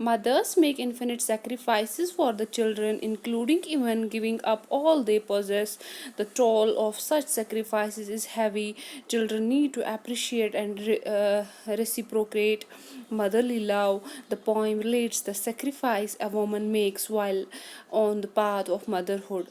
Mothers make infinite sacrifices for the children, including even giving up all they possess. The toll of such sacrifices is heavy. Children need to appreciate and reciprocate motherly love. The poem relates the sacrifice a woman makes while on the path of motherhood.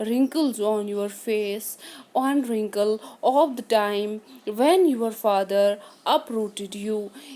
wrinkles on your face, one wrinkle of the time when your father uprooted you.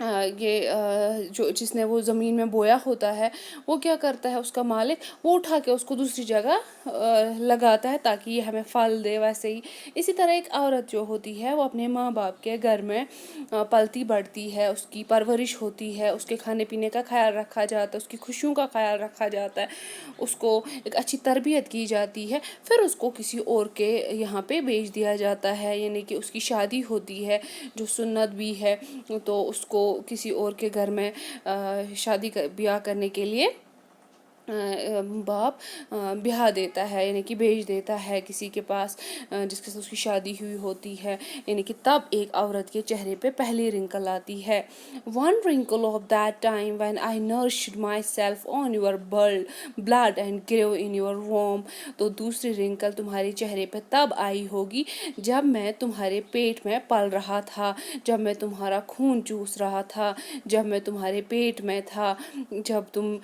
یہ جو جس نے وہ زمین میں بویا ہوتا ہے وہ کیا کرتا ہے، اس کا مالک وہ اٹھا کے اس کو دوسری جگہ لگاتا ہے تاکہ یہ ہمیں پھل دے. ویسے ہی اسی طرح ایک عورت جو ہوتی ہے وہ اپنے ماں باپ کے گھر میں پلتی بڑھتی ہے، اس کی پرورش ہوتی ہے، اس کے کھانے پینے کا خیال رکھا جاتا ہے، اس کی خوشیوں کا خیال رکھا جاتا ہے، اس کو ایک اچھی تربیت کی جاتی ہے. پھر اس کو کسی اور کے یہاں پہ بیچ دیا جاتا ہے، یعنی کہ اس کی شادی ہوتی ہے جو سنت بھی ہے، تو اس کو کسی اور کے گھر میں شادی بیاہ کرنے کے لیے باپ بیاہ دیتا ہے، یعنی کہ بھیج دیتا ہے کسی کے پاس جس کے ساتھ اس کی شادی ہوئی ہوتی ہے. یعنی کہ تب ایک عورت کے چہرے پہ پہلی رنکل آتی ہے. One wrinkle of that time when I nourished myself on your blood and grew in your womb. تو دوسری رنکل تمہارے چہرے پہ تب آئی ہوگی جب میں تمہارے پیٹ میں پل رہا تھا، جب میں تمہارا خون چوس رہا تھا، جب میں تمہارے پیٹ میں تھا، جب تم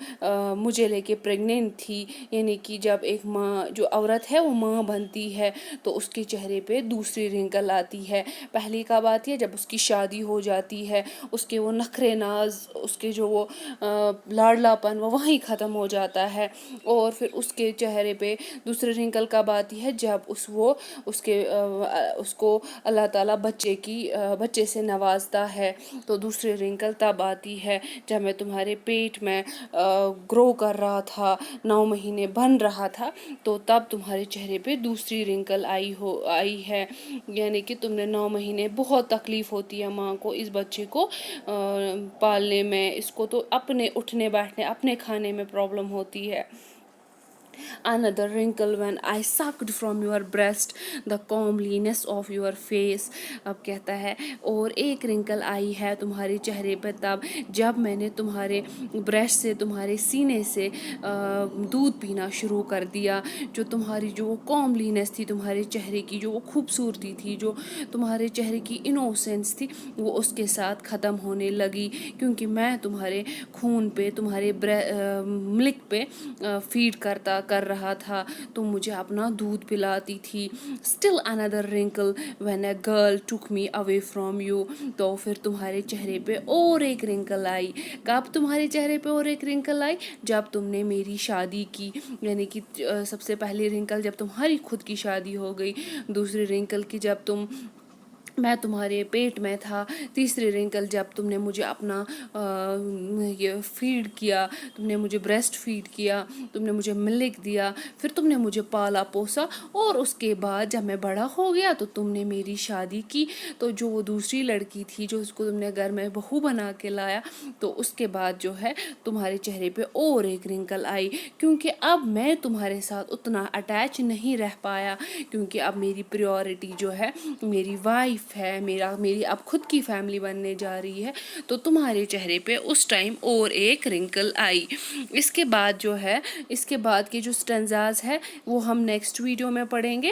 مجھے لے کے پریگننٹ تھی. یعنی کہ جب ایک ماں جو عورت ہے وہ ماں بنتی ہے تو اس کے چہرے پہ دوسری رنکل آتی ہے. پہلی کب آتی ہے؟ جب اس کی شادی ہو جاتی ہے، اس کے وہ نخرے ناز، اس کے جو وہ لاڈلا پن وہ وہیں ختم ہو جاتا ہے. اور پھر اس کے چہرے پہ دوسری رنکل کب آتی ہے؟ جب اس کو اللہ تعالیٰ بچے سے نوازتا ہے. تو دوسری رنکل تب آتی ہے جب میں تمہارے پیٹ میں گرو کر رہا تھا، 9 مہینے بن رہا تھا، تو تب تمہارے چہرے پہ دوسری رنکل آئی ہے. یعنی کہ تم نے 9 مہینے بہت تکلیف ہوتی ہے ماں کو اس بچے کو پالنے میں، اس کو تو اپنے اٹھنے بیٹھنے اپنے کھانے میں پرابلم ہوتی ہے. Another wrinkle when I sucked from your breast the comeliness of your face. اب کہتا ہے اور ایک رنکل آئی ہے تمہارے چہرے پہ تب جب میں نے تمہارے بریسٹ سے، تمہارے سینے سے دودھ پینا شروع کر دیا. جو تمہاری جو وہ کوملینس تھی، تمہارے چہرے کی جو وہ خوبصورتی تھی، جو تمہارے چہرے کی انوسینس تھی، وہ اس کے ساتھ ختم ہونے لگی، کیونکہ میں تمہارے خون پہ، تمہارے ملک پہ فیڈ کر رہا تھا، تو مجھے اپنا دودھ پلاتی تھی. Still another wrinkle when a girl took me away from you. تو پھر تمہارے چہرے پہ اور ایک رنکل آئی. کب تمہارے چہرے پہ اور ایک رنکل آئی؟ جب تم نے میری شادی کی. یعنی کہ سب سے پہلی رنکل جب تمہاری خود کی شادی ہو گئی، دوسری رنکل کی جب میں تمہارے پیٹ میں تھا، تیسری رنکل جب تم نے مجھے اپنا یہ فیڈ کیا، تم نے مجھے بریسٹ فیڈ کیا، تم نے مجھے ملک دیا، پھر تم نے مجھے پالا پوسا، اور اس کے بعد جب میں بڑا ہو گیا تو تم نے میری شادی کی. تو جو وہ دوسری لڑکی تھی جو اس کو تم نے گھر میں بہو بنا کے لایا، تو اس کے بعد جو ہے تمہارے چہرے پہ اور ایک رنکل آئی، کیونکہ اب میں تمہارے ساتھ اتنا اٹیچ نہیں رہ پایا، کیونکہ اب میری پریورٹی جو ہے میری وائف ہے، میری اب خود کی فیملی بننے جا رہی ہے. تو تمہارے چہرے پہ اس ٹائم اور ایک رنکل آئی. اس کے بعد جو ہے، اس کے بعد کے جو سٹینزاز ہے وہ ہم نیکسٹ ویڈیو میں پڑھیں گے.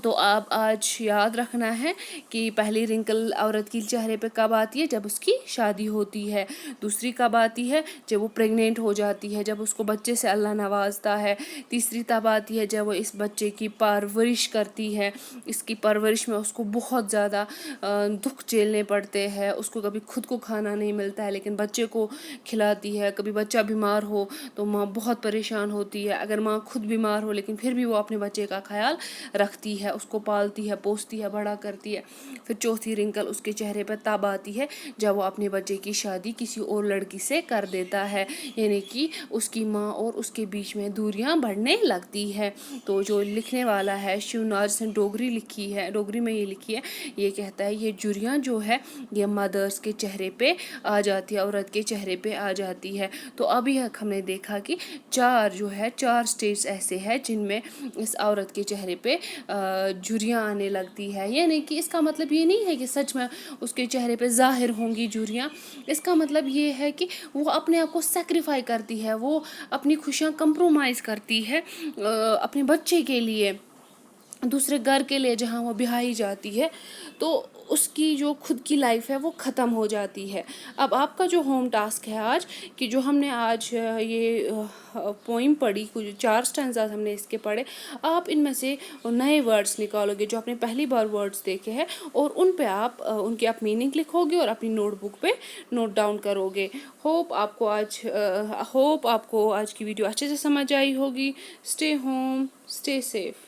تو آپ آج یاد رکھنا ہے کہ پہلی رنکل عورت کی چہرے پہ کب آتی ہے؟ جب اس کی شادی ہوتی ہے. دوسری کب آتی ہے؟ جب وہ پریگننٹ ہو جاتی ہے، جب اس کو بچے سے اللہ نوازتا ہے. تیسری تب آتی ہے جب وہ اس بچے کی پرورش کرتی ہے. اس کی پرورش میں اس کو بہت زیادہ دکھ جھیلنے پڑتے ہیں. اس کو کبھی خود کو کھانا نہیں ملتا ہے لیکن بچے کو کھلاتی ہے. کبھی بچہ بیمار ہو تو ماں بہت پریشان ہوتی ہے. اگر ماں خود بیمار ہو لیکن پھر بھی وہ اپنے بچے کا خیال رکھتی ہے، اس کو پالتی ہے، پوستی ہے، بڑا کرتی ہے. پھر چوتھی رنکل اس کے چہرے پہ تب آتی ہے جب وہ اپنے بچے کی شادی کسی اور لڑکی سے کر دیتا ہے. یعنی کہ اس کی ماں اور اس کے بیچ میں دوریاں بڑھنے لگتی ہے. تو جو لکھنے والا ہے شیوناج نے ڈوگری میں یہ لکھی ہے. یہ کہتا ہے یہ جریاں جو ہے یہ مدرس کے چہرے پہ آ جاتی ہے، عورت کے چہرے پہ آ جاتی ہے. تو ابھی ہم نے دیکھا کہ 4 سٹیجز ایسے ہیں جن میں اس عورت کے چہرے پہ جھریاں آنے لگتی ہے. یعنی کہ اس کا مطلب یہ نہیں ہے کہ سچ میں اس کے چہرے پہ ظاہر ہوں گی جھریاں. اس کا مطلب یہ ہے کہ وہ اپنے آپ کو سیکریفائی کرتی ہے، وہ اپنی خوشیاں کمپرومائز کرتی ہے اپنے بچے کے لیے، دوسرے گھر کے لیے جہاں وہ بیاہی جاتی ہے. تو اس کی جو خود کی لائف ہے وہ ختم ہو جاتی ہے۔ اب آپ کا جو ہوم ٹاسک ہے آج، کہ جو ہم نے آج یہ پوئم پڑھی، کچھ 4 اسٹینزاز ہم نے اس کے پڑھے، آپ ان میں سے نئے ورڈس نکالو گے جو آپ نے پہلی بار ورڈس دیکھے ہیں، اور ان پہ آپ ان کی آپ میننگ لکھو گے اور اپنی نوٹ بک پہ نوٹ ڈاؤن کرو گے۔ ہوپ آپ کو آج کی ویڈیو اچھے سے سمجھ آئی ہوگی۔ Stay home, stay safe.